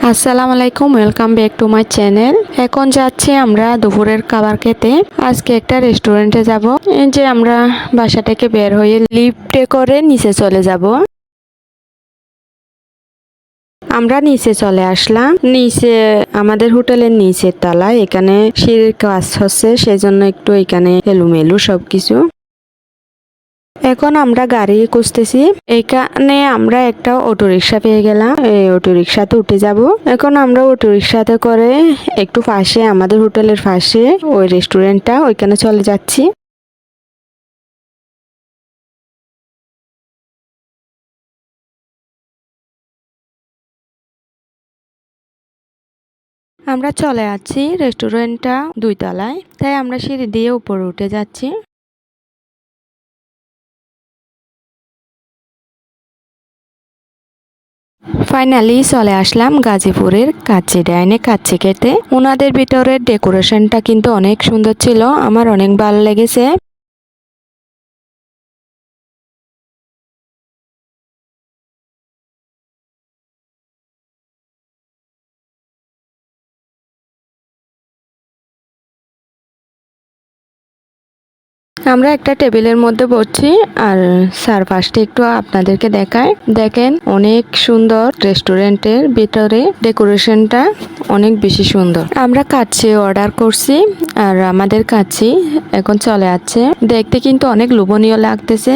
আসসালামু আলাইকুম, welcome back to my channel. এখন যাচ্ছি আমরা দুপুরের খাবার খেতে। আজকে একটা রেস্টুরেন্টে যাব। এই যে আমরা বাসা থেকে বের হয়ে লিফটে করে নিচে চলে যাব। আমরা নিচে চলে আসলাম। নিচে আমাদের হোটেলের নিচের তলায়, এখানে সিঁড়ির কাজ হচ্ছে, সেজন্য একটু এখানে এলোমেলো সবকিছু। এখন আমরা গাড়ি খুঁজতেছি। এখানে আমরা একটা অটো রিক্সা পেয়ে গেলাম। এই অটো রিক্সাতে উঠে যাব। এখন আমরা অটো রিক্সাতে করে একটু পাশে, আমাদের হোটেলের পাশে ওই রেস্টুরেন্টটা, ওইখানে চলে যাচ্ছি। আমরা চলে যাচ্ছি, রেস্টুরেন্টটা 2 তলায়, তাই আমরা সিঁড়ি দিয়ে উপরে উঠে যাচ্ছি। ফাইনালি চলে আসলাম গাজীপুরের কাচ্চি ডাইনে কাচ্চি খেতে। ওনাদের ভিতরের ডেকোরেশনটা কিন্তু অনেক সুন্দর ছিল, আমার অনেক ভালো লেগেছে। আমরা একটা টেবিলের মধ্যে বসছি, আর চারপাশটা একটু আপনাদেরকে দেখায়। দেখেন, অনেক সুন্দর। রেস্টুরেন্টের ভিতরে ডেকোরেশনটা অনেক বেশি সুন্দর। আমরা কাচ্চি অর্ডার করছি, আর আমাদের কাচ্চি এখন চলে আসছে। দেখতে কিন্তু অনেক লোভনীয় লাগতেছে।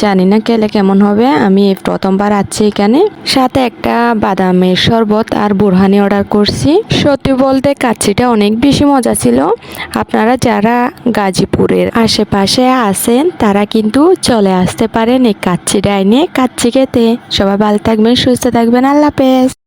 জানি না খেলে কেমন হবে, আমি প্রথমবার আছি এখানে। সাথে একটা বাদামের শরবত আর বুরহানি অর্ডার করছি। সত্যি বলতে কাচ্চিটা অনেক বেশি মজা ছিল। আপনারা যারা গাজীপুরের আশেপাশে আছেন, তারা কিন্তু চলে আসতে পারেন এই কাচ্চি ডাইনে কাচ্চি খেতে। সবাই ভালো থাকবেন, সুস্থ থাকবেন। আল্লাহ হাফেজ।